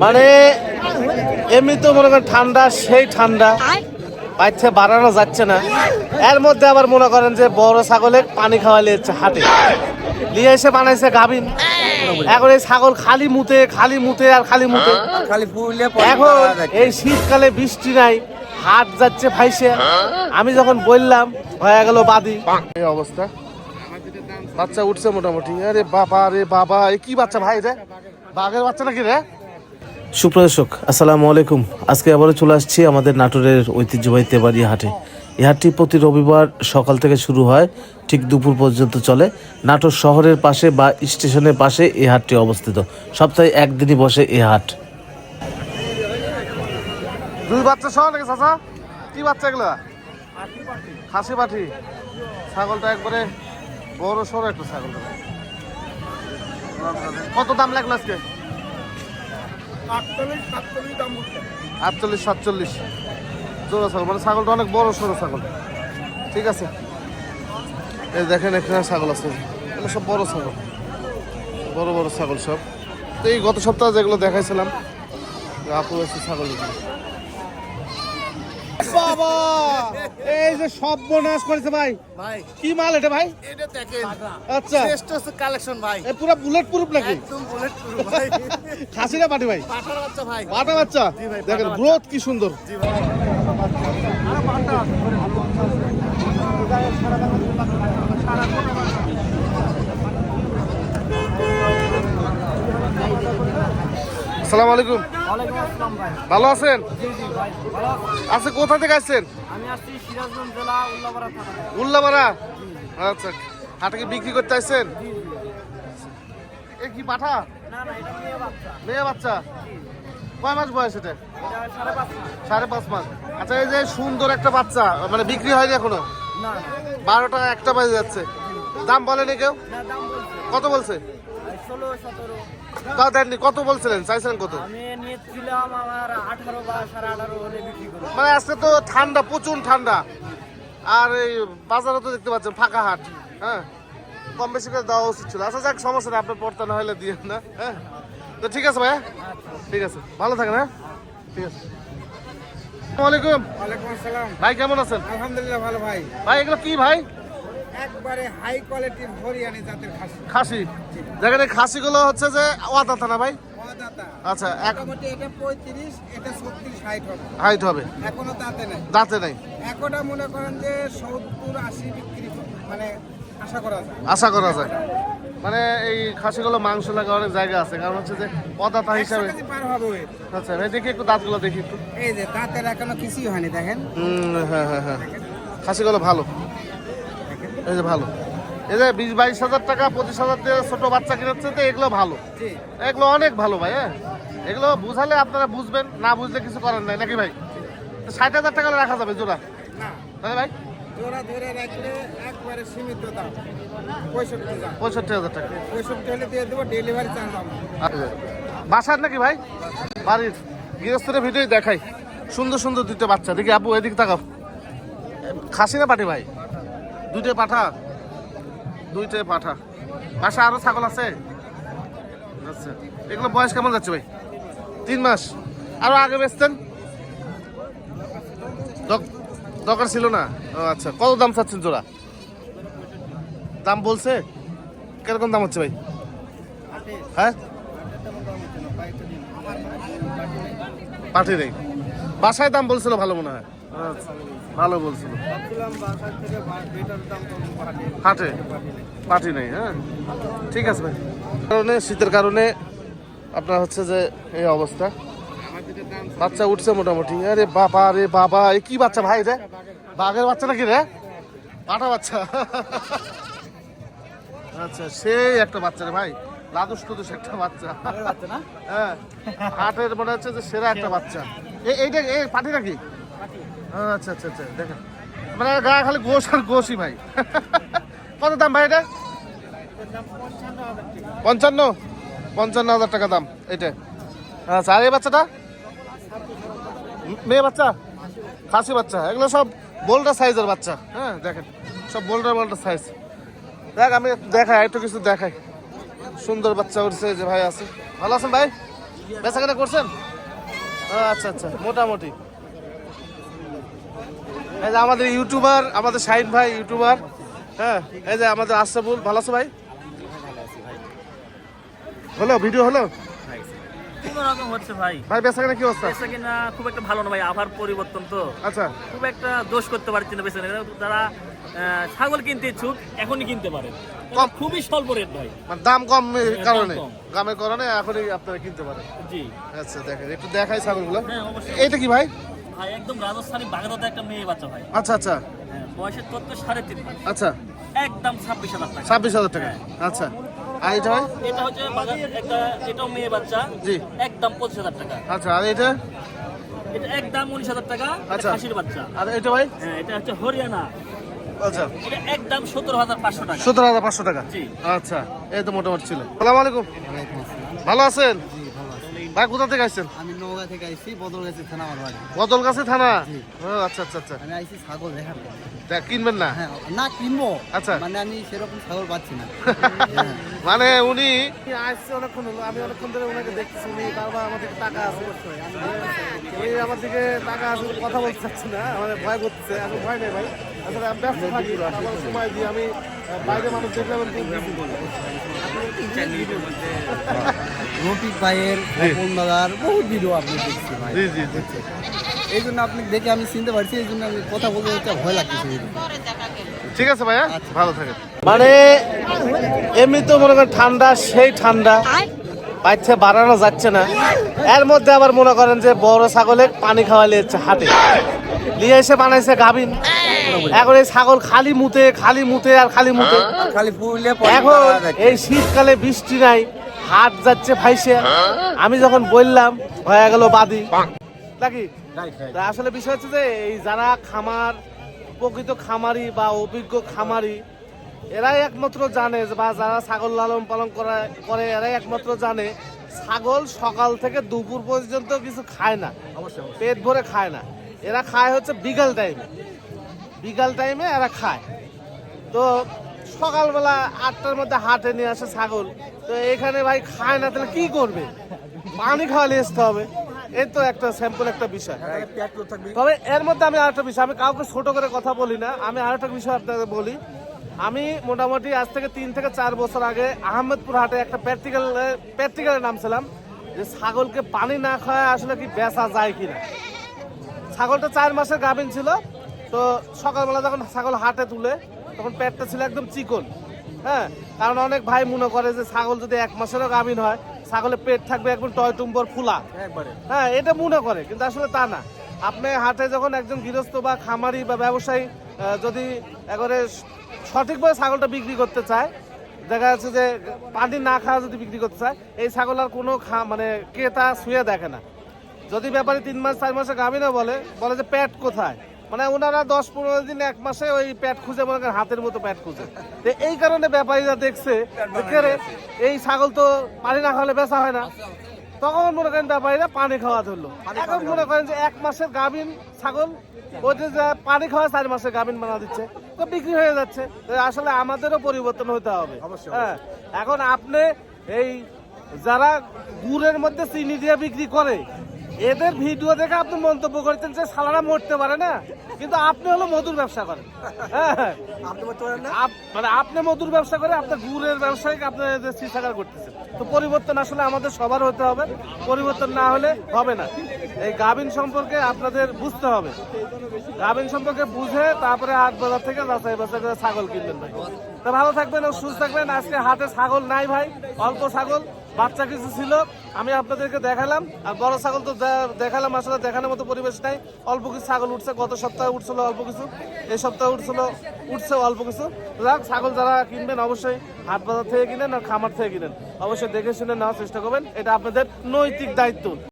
মানে এমনি তো মনে করেন ঠান্ডা, সেই ঠান্ডা বাচ্চা বাড়ানো যাচ্ছে না। এর মধ্যে আবার মনে করেন যে বড় ছাগলে পানি খাওয়ালে হচ্ছে হাটে নিয়ে এসে বানাইছে গাভিন। এখন এই ছাগল খালি মুতে আর খালি মুতে। এখন এই শীতকালে বৃষ্টি নাই, হাট যাচ্ছে ভাইসে। আমি যখন বললাম হয়ে গেল বাদি। এই অবস্থা, বাচ্চা উঠছে মোটামুটি। আরে বাবা রে বাবা, এই কি বাচ্চা ভাই রে? বাঘের বাচ্চা নাকি রে? সুপ্রদর্শক আসসালামু আলাইকুম। আজকে আবারও চলে আসছি আমাদের নাটোরের ঐতিহ্যবাহী তেবাড়ি হাটে। এই হাটটি প্রতি রবিবার সকাল থেকে শুরু হয়, ঠিক দুপুর পর্যন্ত চলে। নাটোর শহরের পাশে বা স্টেশনের পাশে এই হাটটি অবস্থিত। সপ্তাহে একদিনই বসে এই হাট। দুই বাচ্চা সহ নাকি চাচা? কি বাচ্চা এগুলা? খাসি পাঠি। ছাগলটা একবারে বড় সড়ো একটা ছাগল। কত দাম লাগলো আজকে? 48-47 জোড়া ছাগল, মানে ছাগলটা অনেক বড় সড়ো ছাগল। ঠিক আছে, এই দেখেন এখানে ছাগল আছে, এগুলো সব বড় ছাগল, বড় বড় ছাগল সব। তো এই গত সপ্তাহে যেগুলো দেখাইছিলাম আপু এসে ছাগল। বাবা এই যে সব বোনাস করেছে ভাই। ভাই কি মাল এটা ভাই? এটা দেখেন, আচ্ছা শ্রেষ্ঠ কালেকশন ভাই। এই পুরো বুলেট প্রুফ নাকি? একদম বুলেট প্রুফ ভাই। খাসি না পাটি ভাই? পাঠার বাচ্চা ভাই। পাঠা বাচ্চা, দেখেন গ্রোথ কি সুন্দর। জি ভাই। আরে পাঠা আসসালামু আলাইকুম। ওয়ালাইকুম আসসালাম ভাই। ভালো আছেন? জি জি ভাই ভালো আছি। আচ্ছা কোথা থেকে আসছেন? আমি আসছি সিরাজগঞ্জ জেলা উল্লাপাড়া থানা। উল্লাপাড়া, আচ্ছা। হাটে কি বিক্রি করতে আসছেন? জি জি। এই কি পাঠা? না না, এটা মেয়ে বাচ্চা। মেয়ে বাচ্চা? কয় মাস বয়স এটা? এটা 5.5 মাস। আচ্ছা, এই যে সুন্দর একটা বাচ্চা, মানে বিক্রি হয়নি এখনো? না। 12 টাকা একটা বাজে যাচ্ছে। দাম বলেনি কেউ? না, দাম বলছে। কত বলছে? 16-17। তাও দেননি? কত বলছিলেন, চাইছিলেন কত? আমি নিয়েছিলাম আমার 18 বা 18.5 হলে বিক্রি করব। মানে আজকে তো ঠান্ডা, প্রচুর ঠান্ডা, আর এই বাজারও তো দেখতে পাচ্ছেন ফাঁকা হাট। হ্যাঁ, কম বেশি করে দেওয়া উচিত ছিল। আচ্ছা যাক, সমস্যা নেই, আপনার পড়তা না হলে দিয়ে না। হ্যাঁ তো ঠিক আছে ভাই, ঠিক আছে, ভালো থাকেন। হ্যাঁ ঠিক আছে। আসসালামু আলাইকুম। ওয়ালাইকুম আসসালাম। ভাই কেমন আছেন? আলহামদুলিল্লাহ ভালো ভাই। ভাই এগুলো কি ভাই? একবারে হাই কোয়ালিটির হরিয়ানা জাতের খাসি। খাসি, দেখেন এই খাসিগুলো হচ্ছে যে ওয়াদাতা না ভাই? ওয়াদাতা। আচ্ছা, মোটামুটি এটা 35, এটা 36 হাইট হবে। এখনো দাঁতে নাই। দাঁতে নাই। একটা মনে করেন যে 70-80 বিক্রি, মানে আশা করা যায়। আশা করা যায়, মানে এই খাসিগুলো মাংস লাগে অনেক জায়গা আছে, কারণ হচ্ছে যে পদাতা হিসাবে পার হবে। আচ্ছা ভাই দেখি একটু দাঁতগুলো দেখি একটু। এই যে দাঁতের এখনো কিছুই হয়নি, দেখেন। হ্যাঁ হ্যাঁ হ্যাঁ, খাসিগুলো ভালো, এই যে ভালো। এই যে 20-22 হাজার টাকা, 25,000 দিয়ে ছোট বাচ্চা কিনেছে, তো এগুলো ভালো, এগুলো অনেক ভালো ভাই। হ্যাঁ, এগুলো বুঝালে আপনারা বুঝবেন, না বুঝলে কিছু করার নাই নাকি ভাই? 60,000 টাকা রাখা যাবে জোড়া? তাহলে ভাই জোড়া ধরে রাখলে একবারে সীমিত দাম 65,000 টাকা। 65 হলে দিয়ে দেবো, ডেলিভারি চার্জ আমরা। বাসার নাকি ভাই? বাড়ির গৃহস্থের ভিডিও দেখাই। সুন্দর সুন্দর দুটো বাচ্চা দেখি। আপু এদিকে তাকাও। খাসি না পাঠি ভাই? দুইটাই পাঠা, দুইটাই পাঠা। বাসা আরো ছাগল আছে? আচ্ছা, এগুলো বয়স কেমন যাচ্ছে ভাই? 3 মাস। আরো আগে বেচতেন? দরকার ছিল না। ও আচ্ছা, কত দাম চাচ্ছেন জোড়া? দাম বলছে? কিরকম দাম হচ্ছে ভাই? হ্যাঁ, পাঠি নেই। বাসায় দাম বলছিল ভালো মনে হয়। আচ্ছা, ভালো বলছিল। হাটে পাঠি নেই। হ্যাঁ ঠিক আছে ভাই। কারণে শীতের কারণে আপনার হচ্ছে যে এই অবস্থা। বাচ্চা উঠছে মোটামুটি। আরে বাবা রে বাবা, এই কি বাচ্চা ভাই রে? বাঘের বাচ্চা নাকি রে? পাঠা বাচ্চা। আচ্ছা, সেই একটা বাচ্চা রে ভাই, লাদুস টুদুস একটা বাচ্চা। হ্যাঁ, হাটের মনে হচ্ছে যে সেরা একটা বাচ্চা। এইটা এই পাঠি নাকি? আচ্ছা আচ্ছা আচ্ছা, দেখেন মানে গায়ে খালি গোশ আর গোশই ভাই। কত দাম ভাই এটা? 55,000 টাকা দাম এটা। আচ্ছা, আর এই বাচ্চাটা? মেয়ে বাচ্চা, খাসি বাচ্চা। এগুলো সব বোল্ডার সাইজের বাচ্চা। হ্যাঁ দেখেন, সব বোল্ডার সাইজ। দেখ আমি দেখাই একটু কিছু দেখাই। সুন্দর বাচ্চা উঠছে যে ভাই আছে। ভালো আছেন ভাই? বেচাকেনা করছেন? আচ্ছা আচ্ছা, মোটামুটি। এই যে আমাদের ইউটিউবার, আমাদের শাহিন ভাই ইউটিউবার, হ্যাঁ, এই যে আমাদের আশরাফুল। ভালো আছো ভাই? হলো ভিডিও হলো কোনোরকম হচ্ছে ভাই। ভাই বেচাকেনা কি অবস্থা? বেচাকেনা খুব একটা ভালো না ভাই, আবহাওয়ার পরিবর্তন তো। আচ্ছা, খুব একটা দোষ করতে পারছি না বেচাকেনা। যারা ছাগল কিনতে ইচ্ছুক এখনই কিনতে পারেন, কম। খুবই স্বল্প রেট ভাই। মানে দাম কম কারণে, দাম কম। দামের কারণে এখনই আপনারা কিনতে পারেন। জি আচ্ছা, দেখেন একটু দেখাই ছাগলগুলো। হ্যাঁ অবশ্যই এইটা কি ভাই? ভাই, একদম রাজস্থানী বাগদাতে একটা মেয়ে বাচ্চা ভাই। আচ্ছা আচ্ছা হ্যাঁ, বয়সের তথ্য 3.5 মাস। আচ্ছা, একদম 26,000 টাকা। 26,000 টাকা। আচ্ছা, আর এটা ভাই? এটা হচ্ছে একটা, এটাও মেয়ে বাচ্চা। জি। একদম 25,000 টাকা। আচ্ছা, আর এটা? এটা একদম 19,000 টাকা। আচ্ছা। খাসির বাচ্চা। আর এটা ভাই? হ্যাঁ, এটা হচ্ছে হরিয়ানা। আচ্ছা, এটা একদম 17,500 টাকা। 17,500 টাকা। জি। আচ্ছা, এই তো মোটামুটি ছিল। আসসালামু আলাইকুম। ভালো আছেন ভাই? কোথা থেকে আসছেন? আমি নওগাঁ থেকে আইছি, বদলগাছি থানা আমার বাড়ি। বদলগাছি থানা? জি। ও আচ্ছা আচ্ছা আচ্ছা। আমি আইছি ছাগল দেখার জন্য। দেখ, কিনবেন না? হ্যাঁ, না কিনবো। আচ্ছা। মানে আমি সেরকম ছাগল পাচ্ছি না। মানে উনি আসছে অনেকক্ষণ হলো, আমি অনেকক্ষণ ধরে ওনাকে দেখতেছি, উনি বারবার আমার দিকে টাকা আছে, উনি আমার দিকে টাকা আছে, কথা বলতে চাচ্ছি না, আমাদের ভয় করতেছে। এখন ভয় নেই ভাই, আসলে আমি ব্যস্ত থাকি, আমার সময় দিয়ে আমি বাইরে মানুষ দেখলাম। রফিক ভাইয়ের, অপন দাদার বহুত ভিডিও আপনি দেখছি ভাই। জি জি জি। এই জন্য আপনি দেখে আমি চিনতে পারছি, এই জন্য আমি কথা বলতে একটা ভয় লাগতেছে। ঠিক আছে ভাইয়া, ভালো থাকেন। মানে এমনি তো মনে করেন ঠান্ডা, সেই ঠান্ডা, বাচ্চা বাড়ানো যাচ্ছে না, এর মধ্যে আবার মনে করেন যে বড় ছাগলে পানি খাওয়া লিয়েছে হাটে, নিয়ে এসে বানাইছে গাভিন। এখন এই ছাগল খালি মুতে আর খালি মুতে। খালি ফুলে এখন এই শীতকালে বৃষ্টি নাই, হাট যাচ্ছে ভাইসে। আমি যখন বললাম হয়ে গেল বাদি নাকি। তা আসলে বিষয় হচ্ছে যে এই যারা খামার, প্রকৃত খামারি বা অভিজ্ঞ খামারি, এরাই একমাত্র জানে, বা যারা ছাগল লালন পালন করে এরাই একমাত্র জানে ছাগল সকাল থেকে দুপুর পর্যন্ত কিছু খায় না, পেট ভরে খায় না। এরা খায় হচ্ছে বিকাল টাইমে এরা খায়। তো সকালবেলা 8টার মধ্যে হাটে নিয়ে আসে ছাগল, তো এখানে ভাই খায় না, তাহলে কি করবে? পানি খাওয়ালে আসতে হবে। এই তো একটা স্যাম্পল একটা বিষয়। তবে এর মধ্যে আমি আরেকটা বিষয়, আমি কাউকে ছোট করে কথা বলি না, আমি আরেকটা বিষয় আপনাকে বলি। আমি মোটামুটি আজ থেকে 3 থেকে 4 বছর আগে আহমেদপুর হাটে একটা প্র্যাকটিক্যালে নামছিলাম যে ছাগলকে পানি না খাওয়ায় আসলে কি বেচা যায় কিনা। ছাগলটা 4 মাসের গাভিন ছিল। তো সকালবেলা যখন ছাগল হাটে তুলে তখন পেটটা ছিল একদম চিকন। হ্যাঁ, কারণ অনেক ভাই মনে করে যে ছাগল যদি 1 মাসেরও গাভিন হয় ছাগলের পেট থাকবে একদম টয়টুম্বর ফুলা। হ্যাঁ, এটা মনে করে, কিন্তু আসলে তা না। আপনি হাটে যখন একজন গৃহস্থ বা খামারি বা ব্যবসায়ী যদি একবারে সঠিকভাবে ছাগলটা বিক্রি করতে চায়, দেখা যাচ্ছে যে পানি না খাওয়া যদি বিক্রি করতে চায়, এই ছাগল আর কোনো মানে ক্রেতা ছুঁয়ে দেখে না। যদি ব্যাপারে 3 মাস 4 মাসে গাভিনও বলে যে পেট কোথায়, মানে ওনারা 10-15 দিন 1 মাসে ওই পেট খুঁজে মনে করেন হাতের মতো পেট খুঁজে। তো এই কারণে ব্যাপারীরা দেখছে এই ছাগল তো পানি না খাওয়ালে বেচা হয় না, তখন মনে করেন ব্যাপারীরা পানি খাওয়া ধরলো। এখন মনে করেন যে 1 মাসের গাভিন ছাগল ওদের যে পানি খাওয়া 4 মাসের গাভিন বানা দিচ্ছে, তো বিক্রি হয়ে যাচ্ছে। তো আসলে আমাদেরও পরিবর্তন হতে হবে। হ্যাঁ, এখন আপনি এই যারা গুড়ের মধ্যে চিনি দিয়ে বিক্রি করে এদের ভিডিও দেখে আপনি মন্তব্য করছেন যে সালারা মরতে পারে না, কিন্তু আপনি হলো মধুর ব্যবসা করেন। হ্যাঁ, মানে আপনি মধুর ব্যবসা করে আপনার গুড়ের ব্যবসায়ী আপনার চিন্তাকার করতেছেন। তো পরিবর্তন আসলে আমাদের সবার হতে হবে, পরিবর্তন না হলে হবে না। এই গাভিন সম্পর্কে আপনাদের বুঝতে হবে, গাভিন সম্পর্কে বুঝে তারপরে হাট বাজার থেকে যাচাই বাছাই করে ছাগল কিনবেন ভাই। তো ভালো থাকবেন ও সুস্থ থাকবেন। আজকে হাটে ছাগল নাই ভাই, অল্প ছাগল, বাচ্চা কিছু ছিল আমি আপনাদেরকে দেখালাম, আর বড় ছাগল তো দেখালাম, আসলে দেখানোর মতো পরিবেশ নাই। অল্প কিছু ছাগল উঠছে, গত সপ্তাহে উঠছিল অল্প কিছু, এই সপ্তাহে উঠছে অল্প কিছু। যাক, ছাগল যারা কিনবেন অবশ্যই হাট বাজার থেকে কিনেন আর খামার থেকে কিনেন, অবশ্যই দেখে শুনে নেওয়ার চেষ্টা করবেন, এটা আপনাদের নৈতিক দায়িত্ব।